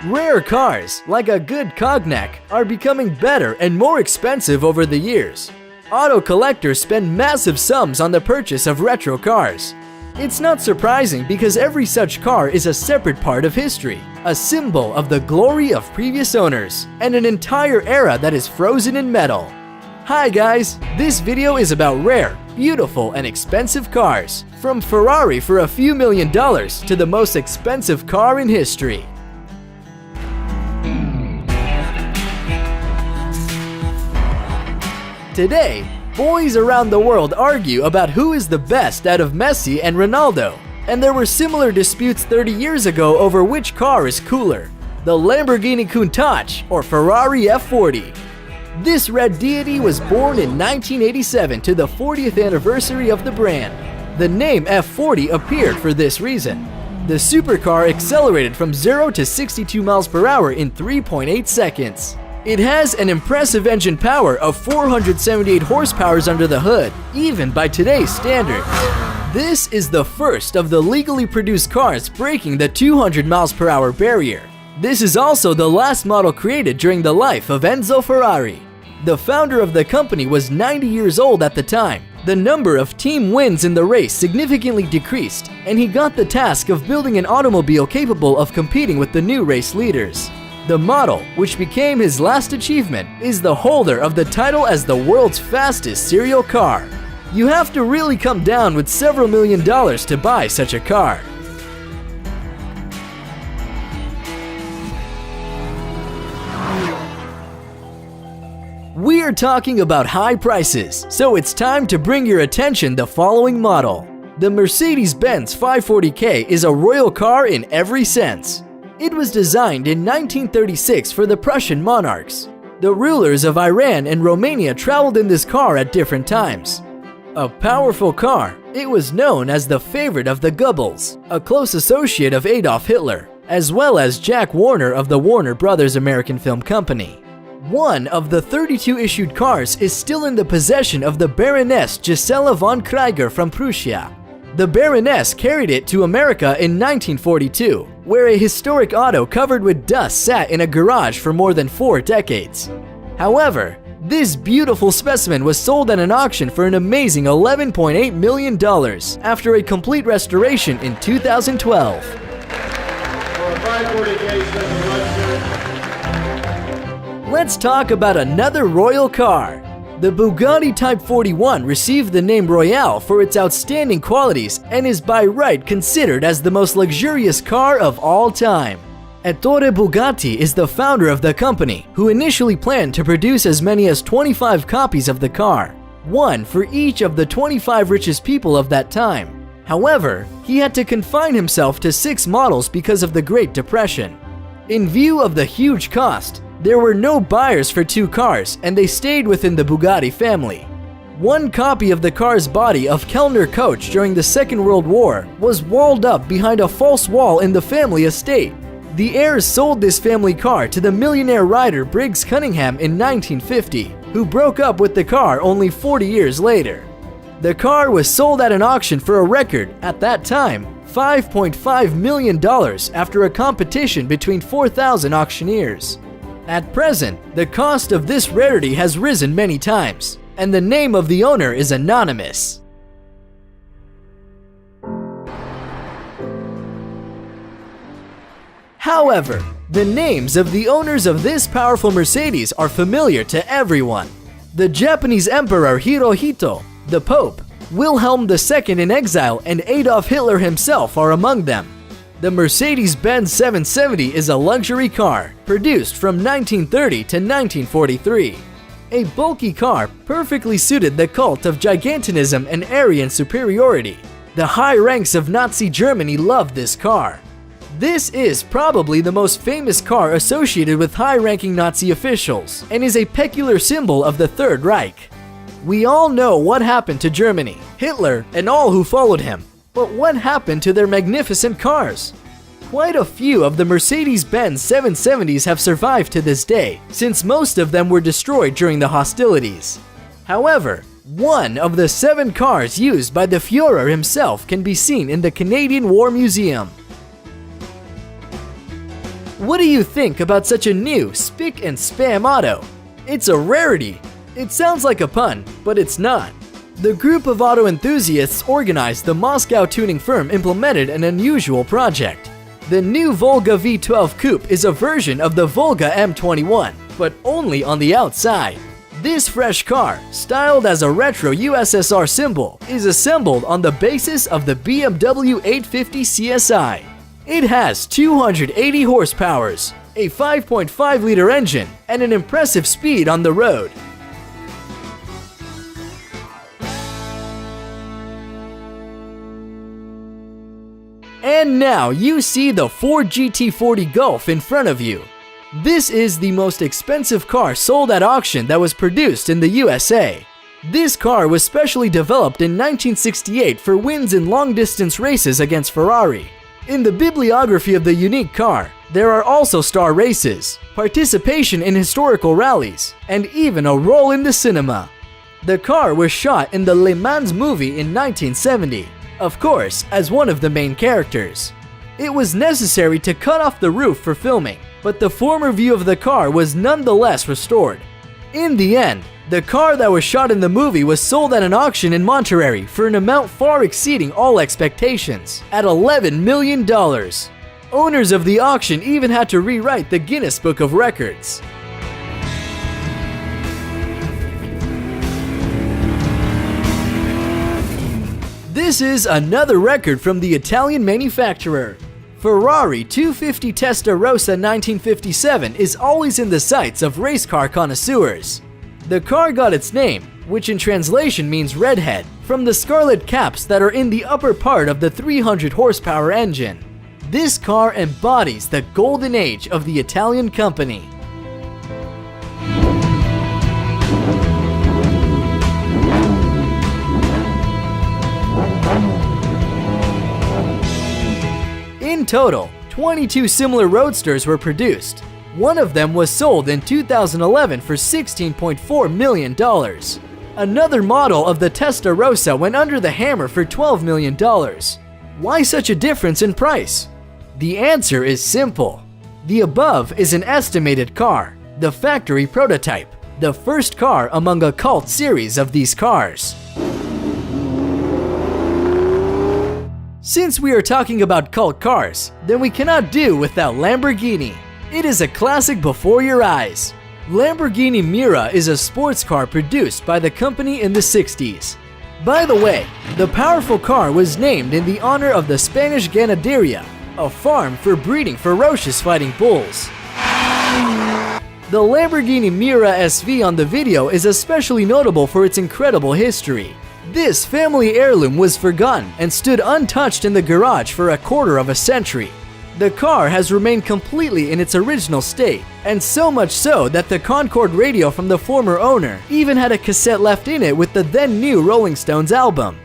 Rare cars, like a good cognac, are becoming better and more expensive over the years. Auto collectors spend massive sums on the purchase of retro cars. It's not surprising because every such car is a separate part of history, a symbol of the glory of previous owners, and an entire era that is frozen in metal. Hi guys, this video is about rare, beautiful, and expensive cars, from Ferrari for a few $1,000,000 to the most expensive car in history. Today, boys around the world argue about who is the best out of Messi and Ronaldo, and there were similar disputes 30 years ago over which car is cooler, the Lamborghini Countach or Ferrari F40. This red deity was born in 1987 to the 40th anniversary of the brand. The name F40 appeared for this reason. The supercar accelerated from 0 to 62 miles per hour in 3.8 seconds. It has an impressive engine power of 478 horsepower under the hood, even by today's standards. This is the first of the legally produced cars breaking the 200 miles per hour barrier. This is also the last model created during the life of Enzo Ferrari. The founder of the company was 90 years old at the time. The number of team wins in the race significantly decreased, and he got the task of building an automobile capable of competing with the new race leaders. The model, which became his last achievement, is the holder of the title as the world's fastest serial car. You have to really come down with several $1,000,000 to buy such a car. We are talking about high prices, so it's time to bring your attention the following model. The Mercedes-Benz 540K is a royal car in every sense. It was designed in 1936 for the Prussian monarchs. The rulers of Iran and Romania traveled in this car at different times. A powerful car, it was known as the favorite of the Goebbels, a close associate of Adolf Hitler, as well as Jack Warner of the Warner Brothers American Film Company. One of the 32 issued cars is still in the possession of the Baroness Gisela von Krieger from Prussia. The Baroness carried it to America in 1942, where a historic auto covered with dust sat in a garage for more than 4 decades. However, this beautiful specimen was sold at an auction for an amazing $11.8 million after a complete restoration in 2012. Let's talk about another royal car. The Bugatti Type 41 received the name Royale for its outstanding qualities and is by right considered as the most luxurious car of all time. Ettore Bugatti is the founder of the company, who initially planned to produce as many as 25 copies of the car, one for each of the 25 richest people of that time. However, he had to confine himself to 6 models because of the Great Depression. In view of the huge cost, there were no buyers for 2 cars, and they stayed within the Bugatti family. One copy of the car's body of Kellner coach during the Second World War was walled up behind a false wall in the family estate. The heirs sold this family car to the millionaire writer Briggs Cunningham in 1950, who broke up with the car only 40 years later. The car was sold at an auction for a record, at that time, $5.5 million after a competition between 4,000 auctioneers. At present, the cost of this rarity has risen many times, and the name of the owner is anonymous. However, the names of the owners of this powerful Mercedes are familiar to everyone. The Japanese Emperor Hirohito, the Pope, Wilhelm II in exile, and Adolf Hitler himself are among them. The Mercedes-Benz 770 is a luxury car, produced from 1930 to 1943. A bulky car perfectly suited the cult of gigantism and Aryan superiority. The high ranks of Nazi Germany loved this car. This is probably the most famous car associated with high-ranking Nazi officials, and is a peculiar symbol of the Third Reich. We all know what happened to Germany, Hitler, and all who followed him. But what happened to their magnificent cars? Quite a few of the Mercedes-Benz 770s have survived to this day, since most of them were destroyed during the hostilities. However, one of the 7 cars used by the Führer himself can be seen in the Canadian War Museum. What do you think about such a new spick and spam auto? It's a rarity. It sounds like a pun, but it's not. The group of auto enthusiasts organized the Moscow tuning firm implemented an unusual project. The new Volga V12 Coupe is a version of the Volga M21, but only on the outside. This fresh car, styled as a retro USSR symbol, is assembled on the basis of the BMW 850 CSI. It has 280 horsepower, a 5.5-liter engine, and an impressive speed on the road. And now you see the Ford GT40 Golf in front of you. This is the most expensive car sold at auction that was produced in the USA. This car was specially developed in 1968 for wins in long-distance races against Ferrari. In the bibliography of the unique car, there are also star races, participation in historical rallies, and even a role in the cinema. The car was shot in the Le Mans movie in 1970. Of course, as one of the main characters. It was necessary to cut off the roof for filming, but the former view of the car was nonetheless restored. In the end, the car that was shot in the movie was sold at an auction in Monterrey for an amount far exceeding all expectations, at $11 million. Owners of the auction even had to rewrite the Guinness Book of Records. This is another record from the Italian manufacturer. Ferrari 250 Testarossa 1957 is always in the sights of race car connoisseurs. The car got its name, which in translation means redhead, from the scarlet caps that are in the upper part of the 300 horsepower engine. This car embodies the golden age of the Italian company. In total, 22 similar roadsters were produced. One of them was sold in 2011 for $16.4 million. Another model of the Testarossa went under the hammer for $12 million. Why such a difference in price? The answer is simple. The above is an estimated car, the factory prototype, the first car among a cult series of these cars. Since we are talking about cult cars, then we cannot do without Lamborghini. It is a classic before your eyes. Lamborghini Mira is a sports car produced by the company in the 60s. By the way, the powerful car was named in the honor of the Spanish Ganaderia, a farm for breeding ferocious fighting bulls. The Lamborghini Mira SV on the video is especially notable for its incredible history. This family heirloom was forgotten and stood untouched in the garage for a quarter of a century. The car has remained completely in its original state, and so much so that the Concorde radio from the former owner even had a cassette left in it with the then new Rolling Stones album.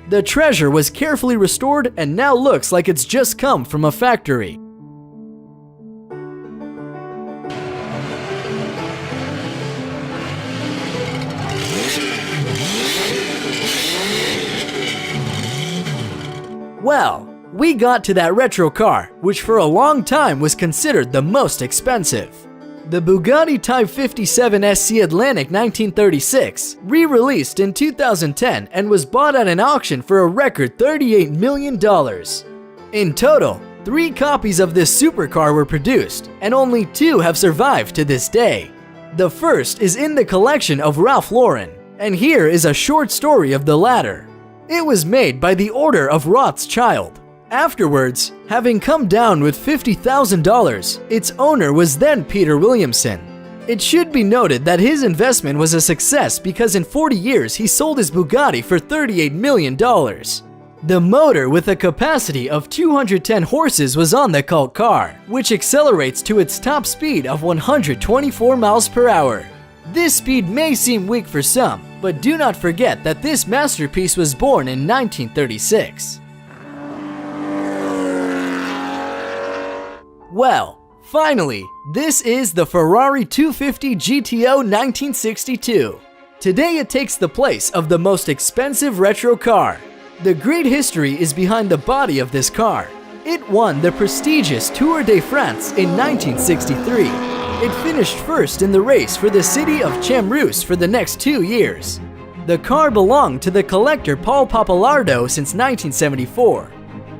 The treasure was carefully restored and now looks like it's just come from a factory. Well, we got to that retro car, which for a long time was considered the most expensive. The Bugatti Type 57 SC Atlantic 1936 re-released in 2010 and was bought at an auction for a record $38 million. In total, 3 copies of this supercar were produced, and only 2 have survived to this day. The first is in the collection of Ralph Lauren, and here is a short story of the latter. It was made by the Order of Rothschild. Afterwards, having come down with $50,000, its owner was then Peter Williamson. It should be noted that his investment was a success because in 40 years he sold his Bugatti for $38 million. The motor with a capacity of 210 horses was on the cult car, which accelerates to its top speed of 124 miles per hour. This speed may seem weak for some, but do not forget that this masterpiece was born in 1936. Well, finally, this is the Ferrari 250 GTO 1962. Today it takes the place of the most expensive retro car. The great history is behind the body of this car. It won the prestigious Tour de France in 1963. It finished first in the race for the city of Chambreuse for the next 2 years. The car belonged to the collector Paul Pappalardo since 1974.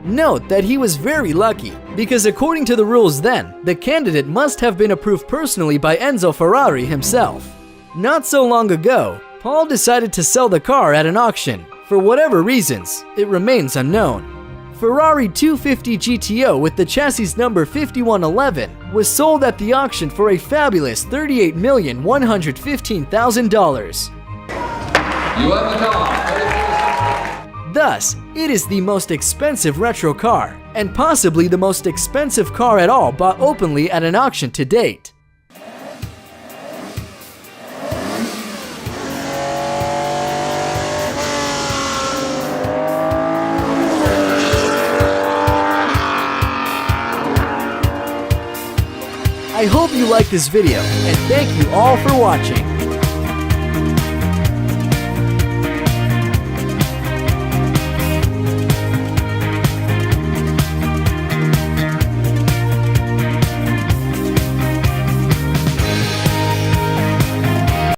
Note that he was very lucky, because according to the rules then, the candidate must have been approved personally by Enzo Ferrari himself. Not so long ago, Paul decided to sell the car at an auction. For whatever reasons, it remains unknown. Ferrari 250 GTO with the chassis number 5111 was sold at the auction for a fabulous $38,115,000. You have the car. Thus, it is the most expensive retro car, and possibly the most expensive car at all bought openly at an auction to date. I hope you liked this video, and thank you all for watching.